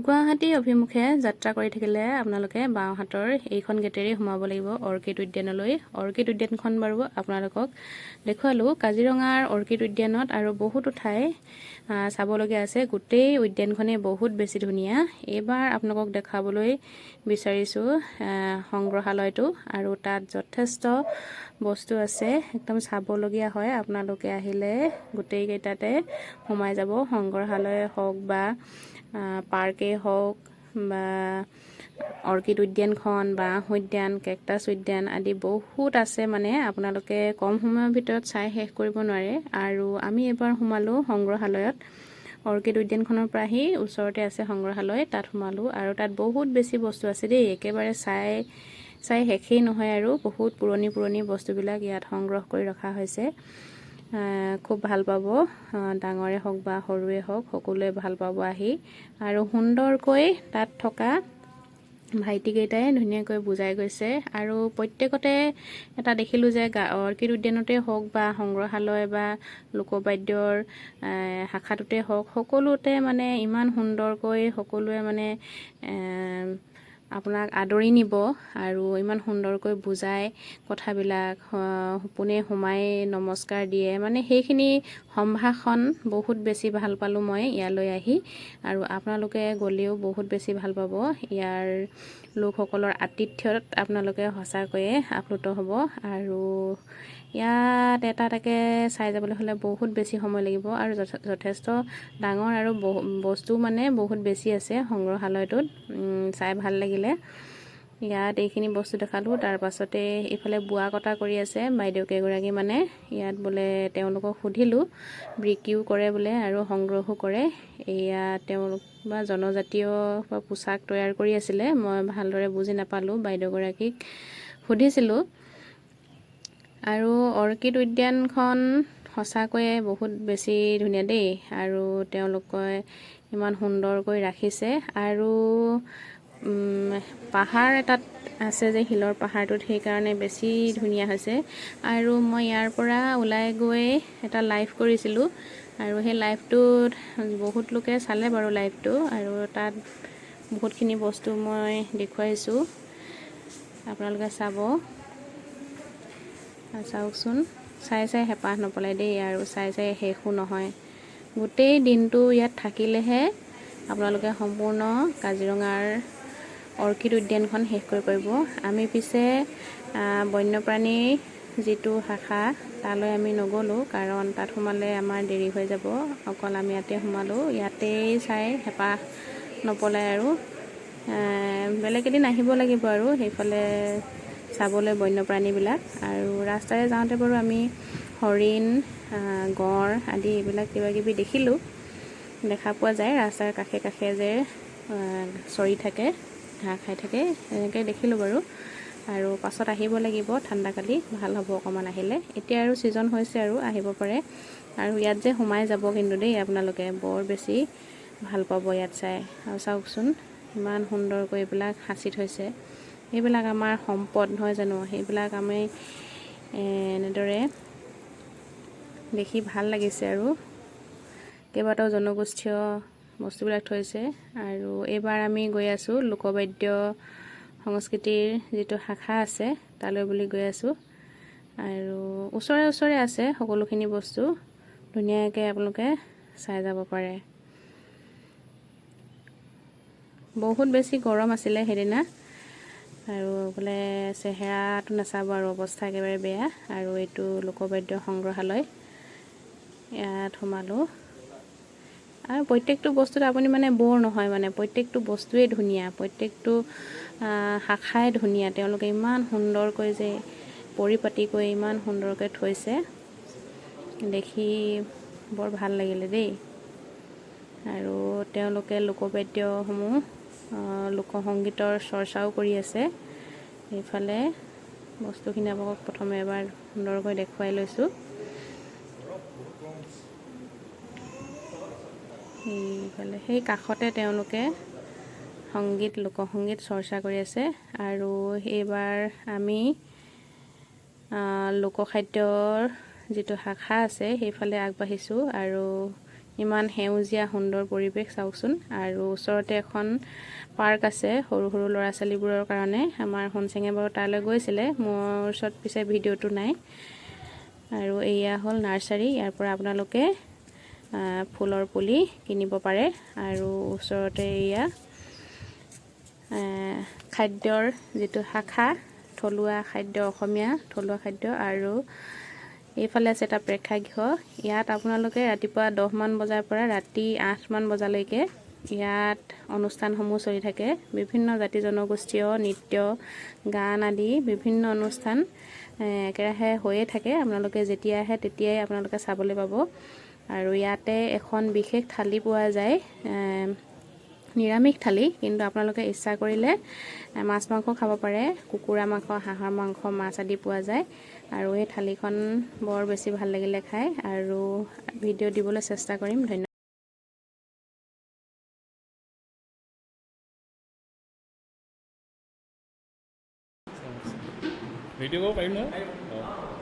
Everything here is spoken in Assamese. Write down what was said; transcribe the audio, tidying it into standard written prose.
গুৱাহাটী অভিমুখে যাত্ৰা কৰি থাকিলে আপোনালোকে বাওঁহাতৰ এইখন গেটেৰে সোমাব লাগিব অৰ্কিড উদ্যানলৈ। অৰ্কিড উদ্যানখন বাৰু আপোনালোকক দেখুৱালোঁ কাজিৰঙাৰ অৰ্কিড উদ্যানত, আৰু বহুতো ঠাই চাবলগীয়া আছে। গোটেই উদ্যানখনেই বহুত বেছি ধুনীয়া। এইবাৰ আপোনালোকক দেখাবলৈ বিচাৰিছোঁ সংগ্ৰহালয়টো, আৰু তাত যথেষ্ট বস্তু আছে, একদম চাবলগীয়া হয়। আপোনালোকে আহিলে গোটেইকেইটাতে সোমাই যাব, সংগ্ৰহালয় হওক বা পাৰ্কেই হওক বা অৰ্কিড উদ্যানখন, বাঁহ উদ্যান, কেকটাছ উদ্যান আদি বহুত আছে। মানে আপোনালোকে কম সময়ৰ ভিতৰত চাই শেষ কৰিব নোৱাৰে। আৰু আমি এবাৰ সোমালোঁ সংগ্ৰহালয়ত, অৰ্কিড উদ্যানখনৰ পৰা আহি ওচৰতে আছে সংগ্ৰহালয়, তাত সোমালোঁ। আৰু তাত বহুত বেছি বস্তু আছে দেই, একেবাৰে চাই শেষেই নহয়। আৰু বহুত পুৰণি বস্তুবিলাক ইয়াত সংগ্ৰহ কৰি ৰখা হৈছে। খুব ভাল পাব, ডাঙৰে হওক বা সৰুৱে হওক, সকলোৱে ভাল পাব আহি। আৰু সুন্দৰকৈ তাত থকা ভাইটিকেইটাই ধুনীয়াকৈ বুজাই গৈছে। আৰু প্ৰত্যেকতে এটা দেখিলোঁ যে অৰ্কিড উদ্যানতে হওক বা সংগ্ৰহালয় বা লোকবাদ্যৰ শাখাটোতে হওক, সকলোতে মানে ইমান সুন্দৰকৈ সকলোৱে মানে আপোনাক আদৰি নিব, আৰু ইমান সুন্দৰকৈ বুজাই কথাবিলাক, পোনে সোমাই নমস্কাৰ দিয়ে। মানে সেইখিনি সম্ভাষণ বহুত বেছি ভাল পালোঁ মই ইয়ালৈ আহি। আৰু আপোনালোকে গ'লেও বহুত বেছি ভাল পাব। ইয়াৰ লোকসকলৰ আতিথ্যত আপোনালোকে সঁচাকৈয়ে আপ্লুত হ'ব। আৰু ইয়াত এটাকে চাই যাবলৈ হ'লে বহুত বেছি সময় লাগিব, আৰু যথেষ্ট ডাঙৰ, আৰু বস্তু মানে বহুত বেছি আছে সংগ্ৰহালয়টোত। চাই ভাল লাগিলে। ইয়াত এইখিনি বস্তু দেখালোঁ। তাৰ পাছতে এইফালে বোৱা কটা কৰি আছে বাইদেউকেইগৰাকী, মানে ইয়াত বোলে তেওঁলোকক সুধিলোঁ, বিক্ৰীও কৰে বোলে আৰু সংগ্ৰহো কৰে। এয়া তেওঁলোক বা জনজাতীয় বা পোচাক তৈয়াৰ কৰি আছিলে, মই ভালদৰে বুজি নাপালোঁ, বাইদেউগৰাকীক সুধিছিলোঁ। আৰু অৰ্কিড উদ্যানখন সঁচাকৈয়ে বহুত বেছি ধুনীয়া দেই, আৰু তেওঁলোকে ইমান সুন্দৰকৈ ৰাখিছে। আৰু পাহাৰ এটাত আছে যে, শিলৰ পাহাৰটোত, সেইকাৰণে বেছি ধুনীয়া হৈছে। আৰু মই ইয়াৰ পৰা ওলাই গৈ এটা লাইভ কৰিছিলোঁ, আৰু সেই লাইভটোত বহুত লোকে চালে বাৰু লাইভটো। আৰু তাত বহুতখিনি বস্তু মই দেখুৱাইছোঁ, আপোনালোকে চাওকচোন। চাই হেঁপাহ নপলাই দেই, আৰু চাই শেষো নহয়। গোটেই দিনটো ইয়াত থাকিলেহে আপোনালোকে সম্পূৰ্ণ কাজিৰঙাৰ অৰ্কিড উদ্যানখন শেষ কৰিব পাৰিব। আমি পিছে বন্যপ্ৰাণীৰ যিটো শাখা, তালৈ আমি নগ'লোঁ, কাৰণ তাত সোমালে আমাৰ দেৰি হৈ যাব। অকল আমি ইয়াতে সোমালোঁ, ইয়াতেই চাই হেঁপাহ নপলাই। আৰু বেলেগ এদিন আহিব লাগিব আৰু সেইফালে চাবলৈ বন্যপ্ৰাণীবিলাক। আৰু ৰাস্তাৰে যাওঁতে বাৰু আমি হৰিণ, গঁড় আদি এইবিলাক কিবাকিবি দেখিলোঁ, দেখা পোৱা যায়। ৰাস্তাৰ কাষে যে চৰি থাকে, ঘাঁহ খাই থাকে, এনেকৈ দেখিলোঁ বাৰু। আৰু পাছত আহিব লাগিব, ঠাণ্ডাকালি ভাল হ'ব অকণমান আহিলে। এতিয়া আৰু ছিজন হৈছে, আৰু আহিব পাৰে। আৰু ইয়াত যে সোমাই যাব কিন্তু দেই, আপোনালোকে বৰ বেছি ভাল পাব ইয়াত চাই। আৰু চাওকচোন ইমান সুন্দৰকৈ এইবিলাক সাঁচি থৈছে। এইবিলাক আমাৰ সম্পদ নহয় জানো, সেইবিলাক আমি এনেদৰে দেখি ভাল লাগিছে। আৰু কেইবাটাও জনগোষ্ঠীয় বস্তুবিলাক থৈছে। আৰু এইবাৰ আমি গৈ আছোঁ লোকবাদ্য সংস্কৃতিৰ যিটো শাখা আছে, তালৈ বুলি গৈ আছোঁ। আৰু ওচৰে আছে সকলোখিনি বস্তু, ধুনীয়াকৈ আপোনালোকে চাই যাব পাৰে। বহুত বেছি গৰম আছিলে সেইদিনা, আৰু বোলে চেহেৰাটো নাচাব, আৰু অৱস্থা একেবাৰে বেয়া। আৰু এইটো লোকবাদ্য সংগ্ৰহালয়, ইয়াত সোমালোঁ। আৰু প্ৰত্যেকটো বস্তুত আপুনি মানে বৰ নহয়, মানে প্ৰত্যেকটো বস্তুৱেই ধুনীয়া, প্ৰত্যেকটো শাখাই ধুনীয়া। তেওঁলোকে ইমান সুন্দৰকৈ যে পৰিপাটিকৈ ইমান সুন্দৰকৈ থৈছে, দেখি বৰ ভাল লাগিলে দেই। আৰু তেওঁলোকে লোকবাদ্যসমূহ, লোকসংগীতৰ চৰ্চাও কৰি আছে। এইফালে বস্তুখিনি আপোনাক প্ৰথমে এবাৰ সুন্দৰকৈ দেখুৱাই লৈছোঁ। এইফালে সেই কাষতে তেওঁলোকে লোকসংগীত চৰ্চা কৰি আছে। আৰু এইবাৰ আমি লোকখাদ্যৰ যিটো শাখা আছে, সেইফালে আগবাঢ়িছোঁ। আৰু ইমান সেউজীয়া সুন্দৰ পৰিৱেশ চাওকচোন। আৰু ওচৰতে এখন পাৰ্ক আছে সৰু সৰু ল'ৰা ছোৱালীবোৰৰ কাৰণে। আমাৰ সোণচেঙে বাৰু তালৈ গৈছিলে, মোৰ ওচৰত পিছে ভিডিঅ'টো নাই। আৰু এয়া হ'ল নাৰ্চাৰী, ইয়াৰ পৰা আপোনালোকে ফুলৰ পুলি কিনিব পাৰে। আৰু ওচৰতে এয়া খাদ্যৰ যিটো শাখা, থলুৱা খাদ্য, অসমীয়া থলুৱা খাদ্য। আৰু এইফালে আছে এটা প্ৰেক্ষাগৃহ, ইয়াত আপোনালোকে ৰাতিপুৱা 10 মান বজাৰ পৰা ৰাতি 8 মান বজালৈকে ইয়াত অনুষ্ঠানসমূহ চলি থাকে। বিভিন্ন জাতি জনগোষ্ঠীয় নৃত্য, গান আদি বিভিন্ন অনুষ্ঠান একেৰাহে হৈয়ে থাকে। আপোনালোকে যেতিয়া আহে তেতিয়াই আপোনালোকে চাবলৈ পাব। আৰু ইয়াতে এখন বিশেষ থালি পোৱা যায়, নিৰামিষ থালি, কিন্তু আপোনালোকে ইচ্ছা কৰিলে মাছ মাংস খাব পাৰে। কুকুৰা মাংস, হাঁহৰ মাংস, মাছ আদি পোৱা যায়। আৰু এই থালিখন বৰ বেছি ভাল লাগিলে খাই, আৰু ভিডিঅ' দিবলৈ চেষ্টা কৰিম। ধন্যবাদ। ভিডিঅ' কৰিব পাৰিম নহয়?